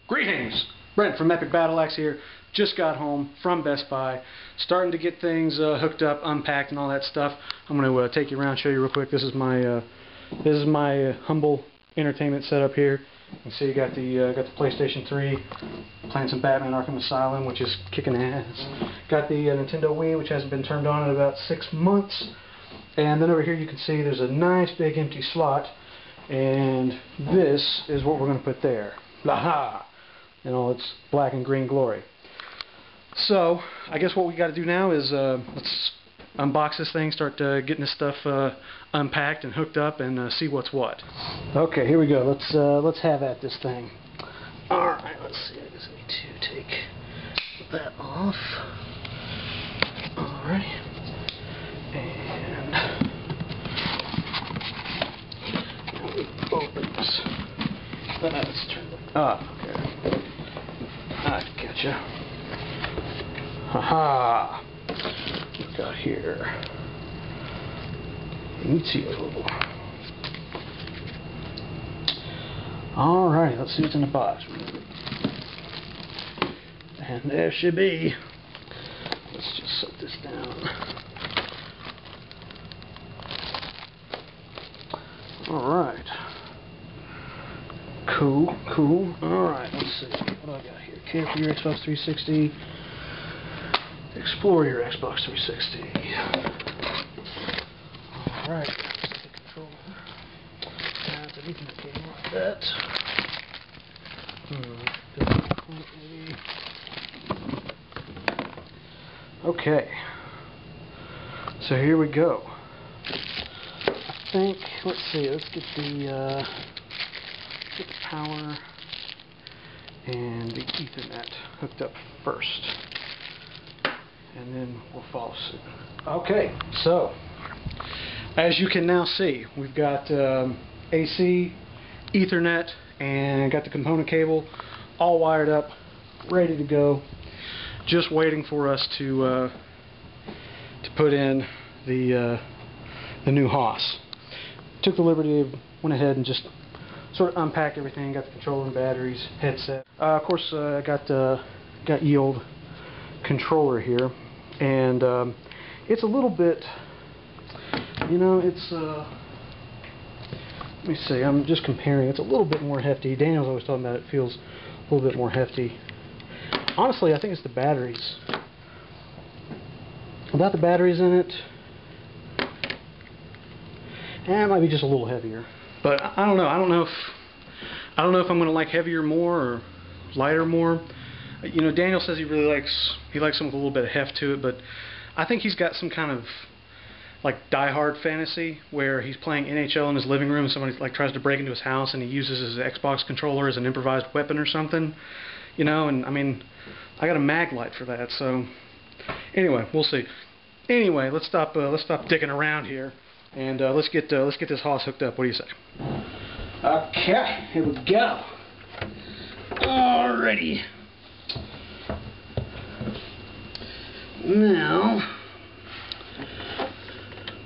Greetings! Brent from Epic Battle Axe here. Just got home from Best Buy. Starting to get things hooked up, unpacked, and all that stuff. I'm going to take you around, show you real quick. This is my humble entertainment setup here. You can see you got the PlayStation 3, playing some Batman Arkham Asylum, which is kicking ass. Got the Nintendo Wii, which hasn't been turned on in about 6 months. And then over here you can see there's a nice big empty slot, and this is what we're going to put there. Laha! In all its black and green glory. So, I guess what we got to do now is let's unbox this thing, start getting this stuff unpacked and hooked up, and see what's what. Okay, here we go. Let's have at this thing. All right, let's see. I guess I need to take that off. All right, and now we open this. Let's turn it up. Okay. I gotcha. Haha! What we got here? Inizio. Alright, let's see what's in the box. And there should be. Let's just set this down. Alright. Cool, cool. Alright, let's see. What do I got here? Care for your Xbox 360. Explore your Xbox 360. Alright, let's take control. That's an Ethernet cable like that. Maybe. Okay. So here we go. I think, let's see, let's get the power and the Ethernet hooked up first, and then we'll follow suit. Okay, so as you can now see, we've got AC, Ethernet, and got the component cable all wired up, ready to go, just waiting for us to put in the new Haas. Took the liberty of went ahead and just sort of unpacked everything, got the controller and batteries, headset. Of course, I got ye old controller here, and it's a little bit, you know, it's, let me see, I'm just comparing, it's a little bit more hefty. Daniel's always talking about it feels a little bit more hefty. Honestly, I think it's the batteries. Without the batteries in it, it might be just a little heavier. But I don't know. I don't know if I'm going to like heavier more or lighter more. You know, Daniel says he likes something with a little bit of heft to it, but I think he's got some kind of like die-hard fantasy where he's playing NHL in his living room and somebody like tries to break into his house and he uses his Xbox controller as an improvised weapon or something. You know, and I mean, I got a mag light for that. So anyway, we'll see. Anyway, let's stop dicking around here. And let's get this Haas hooked up. What do you say? Okay, here we go. Alrighty. Now,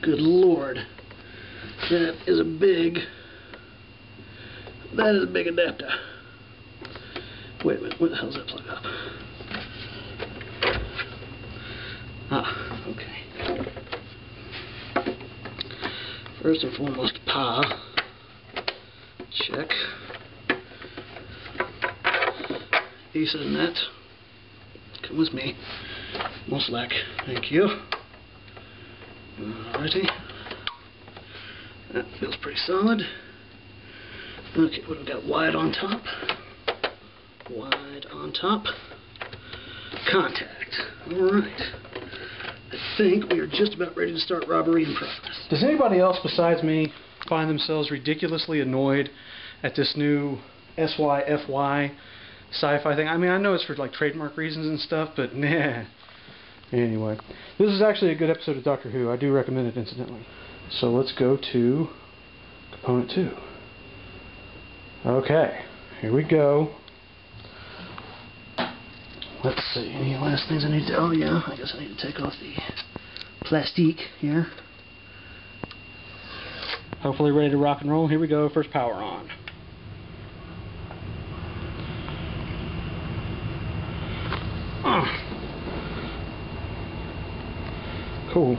good Lord, that is a big adapter. Wait a minute, where the hell's that plug up? Ah, okay. First and foremost, power. Check. Ethernet. Come with me. No slack. Thank you. Alrighty. That feels pretty solid. Okay, what do we got? Wide on top. Wide on top. Contact. Alright. I think we are just about ready to start robbery in progress. Does anybody else besides me find themselves ridiculously annoyed at this new SYFY sci-fi thing? I mean, I know it's for like trademark reasons and stuff, but nah. Anyway, this is actually a good episode of Doctor Who. I do recommend it, incidentally. So let's go to component 2. Okay, here we go. Let's see, any last things I need to... Oh yeah, I guess I need to take off the plastique here. Hopefully ready to rock and roll. Here we go, first power on. cool.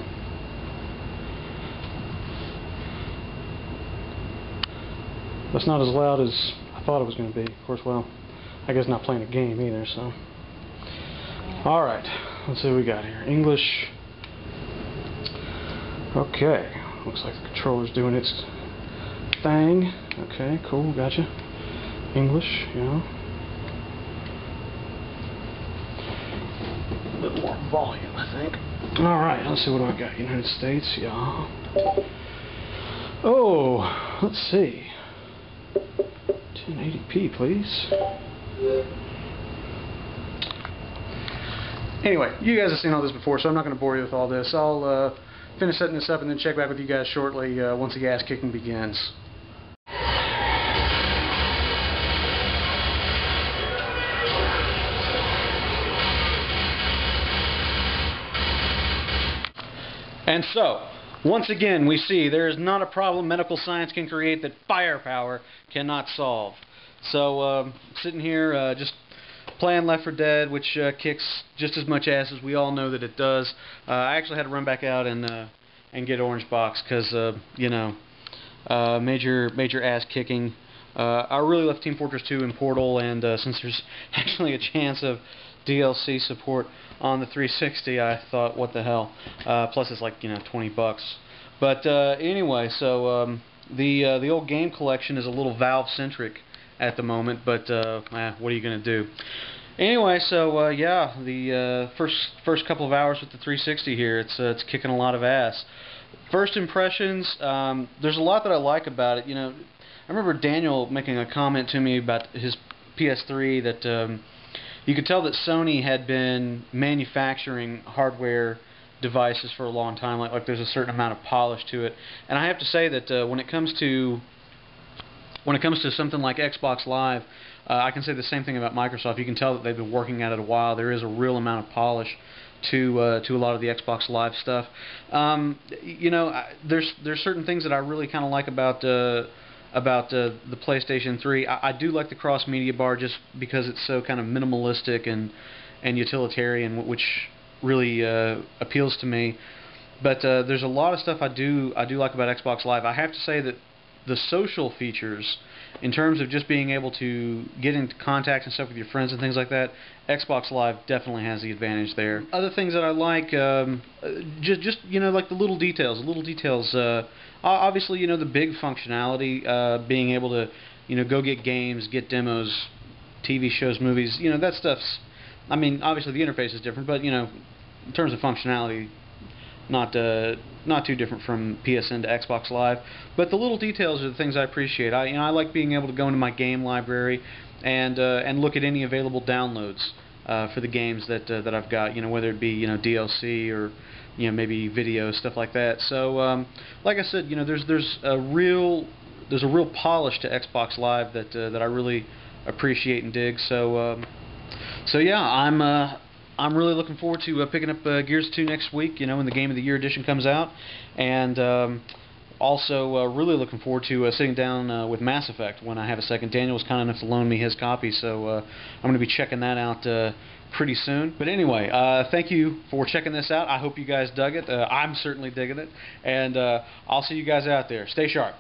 That's not as loud as I thought it was going to be. Of course, well, I guess not playing a game either, so. Alright, let's see what we got here. English. Okay, looks like the controller's doing its thing. Okay, cool, gotcha. English, yeah. A bit more volume, I think. Alright, let's see, what do I got? United States, yeah. Oh, let's see. 1080p, please. Anyway, you guys have seen all this before, so I'm not going to bore you with all this. I'll finish setting this up and then check back with you guys shortly once the ass kicking begins. And so, once again, we see there is not a problem medical science can create that firepower cannot solve. So, sitting here, just playing Left 4 Dead, which kicks just as much ass as we all know that it does. I actually had to run back out and get Orange Box because, you know, major ass kicking. I really left Team Fortress 2 in Portal, and since there's actually a chance of DLC support on the 360, I thought, what the hell. Plus, it's like, you know, $20. But anyway, so the old game collection is a little Valve-centric at the moment, but what are you going to do? Anyway, so yeah, the first couple of hours with the 360 here, it's kicking a lot of ass. First impressions, there's a lot that I like about it. You know, I remember Daniel making a comment to me about his PS3 that you could tell that Sony had been manufacturing hardware devices for a long time. Like there's a certain amount of polish to it, and I have to say that when it comes to something like Xbox Live, I can say the same thing about Microsoft. You can tell that they've been working at it a while. There is a real amount of polish to a lot of the Xbox Live stuff. You know, there's certain things that I really kind of like about the PlayStation 3. I do like the cross-media bar just because it's so kind of minimalistic and utilitarian, which really appeals to me. But there's a lot of stuff I do like about Xbox Live. I have to say that the social features, in terms of just being able to get into contact and stuff with your friends and things like that, Xbox Live definitely has the advantage there. Other things that I like, just you know, like the little details. Obviously, you know, the big functionality, being able to, you know, go get games, get demos, TV shows, movies. You know, that stuff's. I mean, obviously the interface is different, but you know, in terms of functionality, not too different from PSN to Xbox Live. But the little details are the things I appreciate. I like being able to go into my game library and look at any available downloads for the games that I've got. You know, whether it be, you know, DLC or, you know, maybe video, stuff like that. So like I said, you know, there's a real polish to Xbox Live that I really appreciate and dig. So yeah, I'm really looking forward to picking up Gears 2 next week, you know, when the Game of the Year edition comes out, and also really looking forward to sitting down with Mass Effect when I have a second. Daniel was kind enough to loan me his copy, so I'm going to be checking that out pretty soon. But anyway, thank you for checking this out. I hope you guys dug it. I'm certainly digging it, and I'll see you guys out there. Stay sharp.